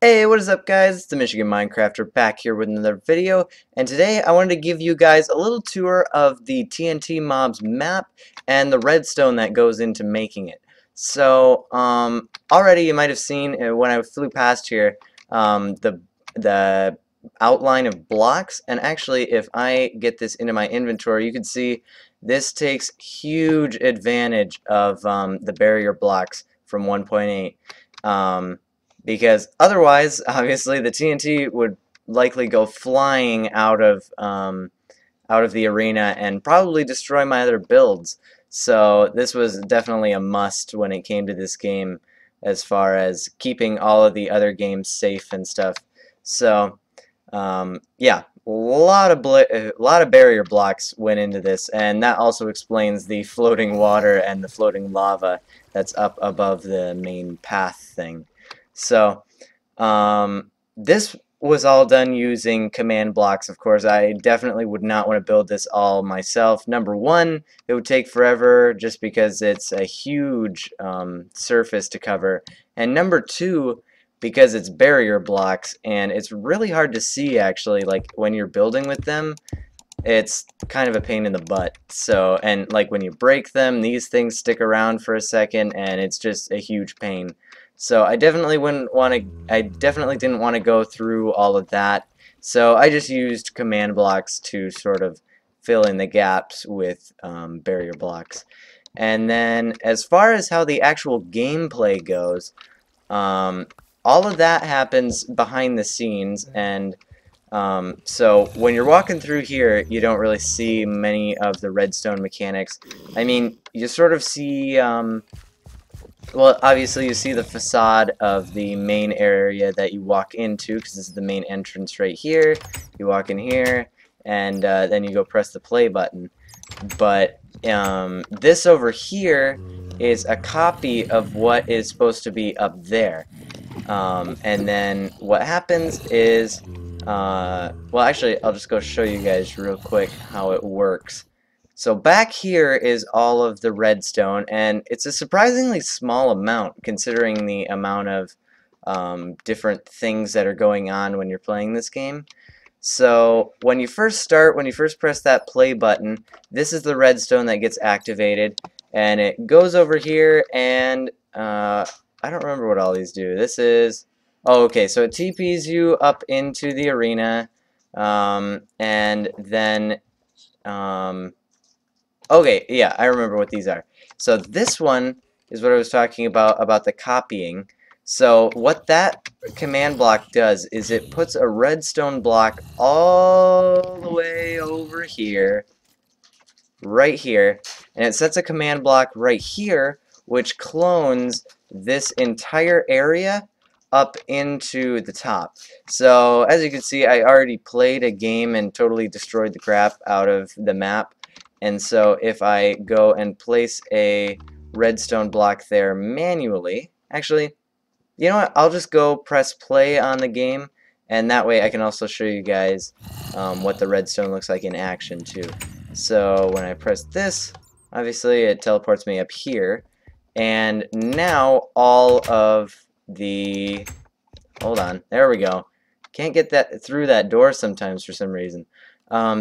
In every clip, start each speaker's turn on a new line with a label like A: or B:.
A: Hey, what is up guys? It's the Michigan Minecrafter back here with another video, and today I wanted to give you guys a little tour of the TNT mobs map and the redstone that goes into making it. So, already you might have seen when I flew past here, the outline of blocks, and actually if I get this into my inventory, you can see this takes huge advantage of the barrier blocks from 1.8. Because otherwise, obviously, the TNT would likely go flying out of the arena and probably destroy my other builds. So this was definitely a must when it came to this game, as far as keeping all of the other games safe and stuff. So yeah, a lot of barrier blocks went into this, and that also explains the floating water and the floating lava that's up above the main path thing. So, this was all done using command blocks, of course. I definitely would not want to build this all myself. Number one, it would take forever just because it's a huge surface to cover. And number two, because it's barrier blocks and it's really hard to see actually, like when you're building with them, it's kind of a pain in the butt. So, and like when you break them, these things stick around for a second and it's just a huge pain. So I definitely didn't want to go through all of that. So I just used command blocks to sort of fill in the gaps with barrier blocks. And then as far as how the actual gameplay goes, all of that happens behind the scenes, and so when you're walking through here, you don't really see many of the redstone mechanics. I mean, you sort of see, well, obviously you see the facade of the main area that you walk into, because this is the main entrance right here. You walk in here, and then you go press the play button. But this over here is a copy of what is supposed to be up there. And then what happens is, well, actually, I'll just go show you guys real quick how it works. So back here is all of the redstone, and it's a surprisingly small amount considering the amount of different things that are going on when you're playing this game. So when you first start, when you first press that play button, this is the redstone that gets activated, and it goes over here, and I don't remember what all these do. This is, oh, okay, so it TPs you up into the arena, and then, okay, yeah, I remember what these are. So this one is what I was talking about the copying. So what that command block does is it puts a redstone block all the way over here, right here, and it sets a command block right here, which clones this entire area up into the top. So as you can see, I already played a game and totally destroyed the crap out of the map. And so if I go and place a redstone block there manually, actually, you know what, I'll just go press play on the game, and that way I can also show you guys what the redstone looks like in action too. So when I press this, obviously it teleports me up here, and now all of the, hold on, there we go. Can't get that through that door sometimes for some reason.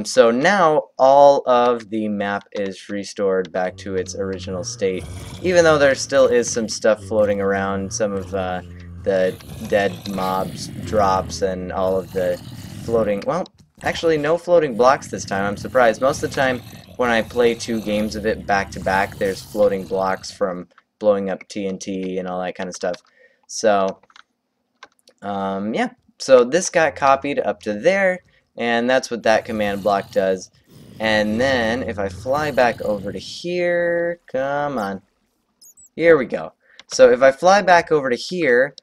A: So now all of the map is restored back to its original state, even though there still is some stuff floating around, some of the dead mobs drops and all of the floating, well, actually no floating blocks this time. I'm surprised. Most of the time when I play two games of it back to back, there's floating blocks from blowing up TNT and all that kind of stuff. So yeah, so this got copied up to there, and that's what that command block does. And then if I fly back over to here, come on, here we go. So if I fly back over to here,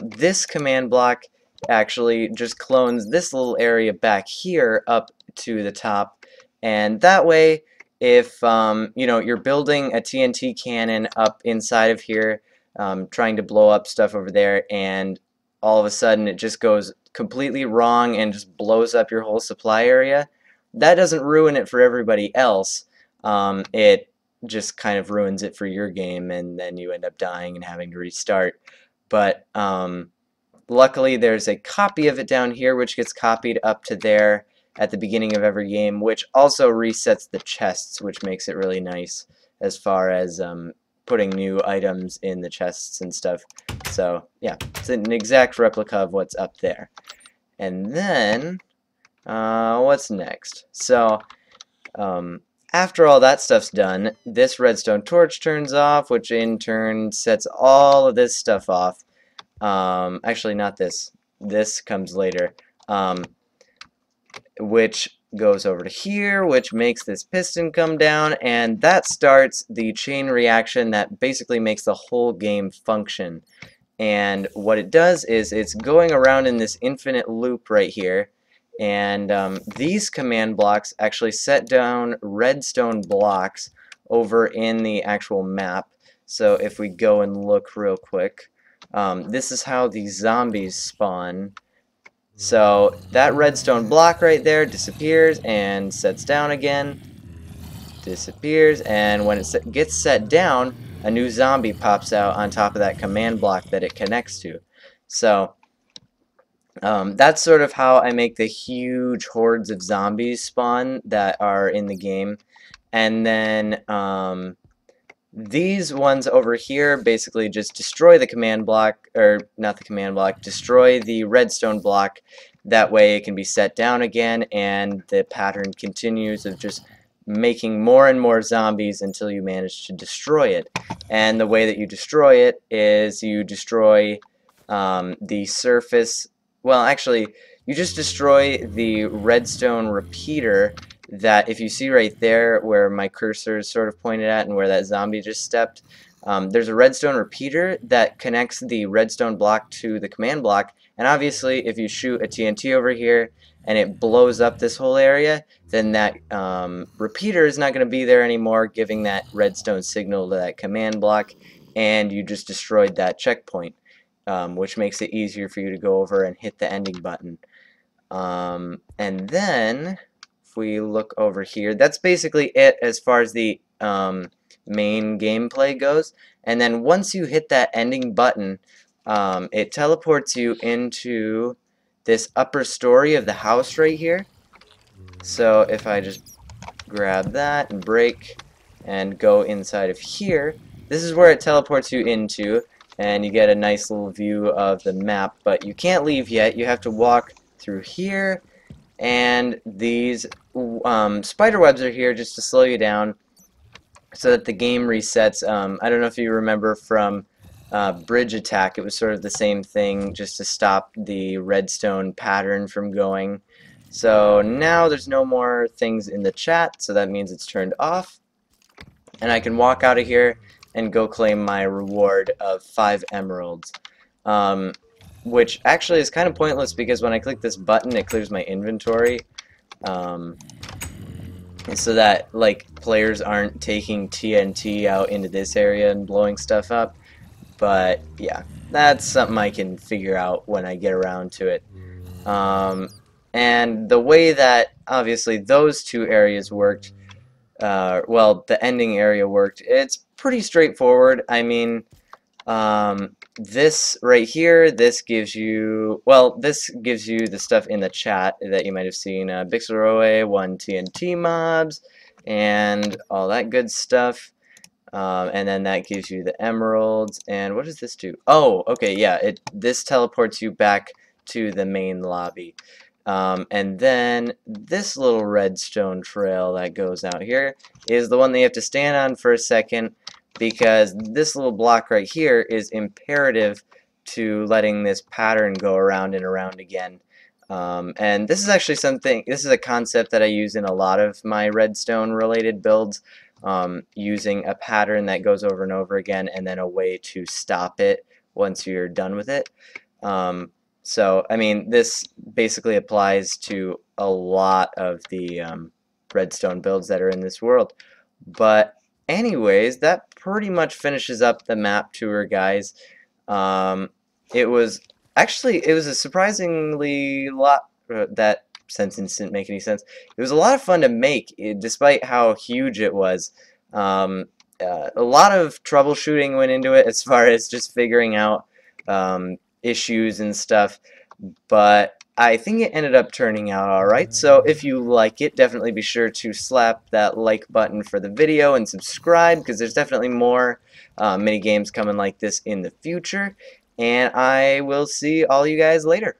A: this command block actually just clones this little area back here up to the top, and that way if you know, you're building a TNT cannon up inside of here, trying to blow up stuff over there, and all of a sudden it just goes completely wrong and just blows up your whole supply area, that doesn't ruin it for everybody else. It just kind of ruins it for your game, and then you end up dying and having to restart. But Luckily, there's a copy of it down here, which gets copied up to there at the beginning of every game, which also resets the chests, which makes it really nice as far as putting new items in the chests and stuff. So, yeah, it's an exact replica of what's up there. And then, what's next? So, after all that stuff's done, this redstone torch turns off, which in turn sets all of this stuff off. Actually, not this. This comes later. Which goes over to here, which makes this piston come down, and that starts the chain reaction that basically makes the whole game function. And what it does is it's going around in this infinite loop right here, and these command blocks actually set down redstone blocks over in the actual map. So if we go and look real quick, this is how the zombies spawn. So that redstone block right there disappears and sets down again, disappears, and when it gets set down, a new zombie pops out on top of that command block that it connects to. So that's sort of how I make the huge hordes of zombies spawn that are in the game. And then these ones over here basically just destroy the command block, or not the command block, destroy the redstone block. That way it can be set down again, and the pattern continues of just making more and more zombies until you manage to destroy it. And the way that you destroy it is you destroy the surface. Well, actually, you just destroy the redstone repeater that, if you see right there where my cursor is sort of pointed at and where that zombie just stepped, there's a redstone repeater that connects the redstone block to the command block, and obviously if you shoot a TNT over here and it blows up this whole area, then that repeater is not going to be there anymore, giving that redstone signal to that command block, and you just destroyed that checkpoint, which makes it easier for you to go over and hit the ending button. And then if we look over here, that's basically it as far as the main gameplay goes. And then once you hit that ending button, it teleports you into this upper story of the house right here. So if I just grab that and break and go inside of here, this is where it teleports you into, and you get a nice little view of the map, but you can't leave yet. You have to walk through here, and these spider webs are here just to slow you down so that the game resets. I don't know if you remember from Bridge Attack, it was sort of the same thing, just to stop the redstone pattern from going. So now there's no more things in the chat, so that means it's turned off, and I can walk out of here and go claim my reward of 5 emeralds. Which actually is kind of pointless because when I click this button it clears my inventory, so that like players aren't taking TNT out into this area and blowing stuff up. But yeah, that's something I can figure out when I get around to it. And the way that obviously those two areas worked, well, the ending area worked, it's pretty straightforward. I mean, this right here, this gives you, well, this gives you the stuff in the chat that you might have seen, Bixleroe, 1 TNT mobs, and all that good stuff. And then that gives you the emeralds, and what does this do? Oh, okay, yeah, this teleports you back to the main lobby. And then this little redstone trail that goes out here is the one that you have to stand on for a second, because this little block right here is imperative to letting this pattern go around and around again. And this is actually something, this is a concept that I use in a lot of my redstone related builds, using a pattern that goes over and over again and then a way to stop it once you're done with it. So, I mean, this basically applies to a lot of the redstone builds that are in this world. But anyways, that pretty much finishes up the map tour, guys. It was a surprisingly lot, that sentence didn't make any sense. It was a lot of fun to make, despite how huge it was. A lot of troubleshooting went into it as far as just figuring out issues and stuff, but I think it ended up turning out alright. So if you like it, definitely be sure to slap that like button for the video and subscribe, because there's definitely more mini games coming like this in the future. And I will see all you guys later.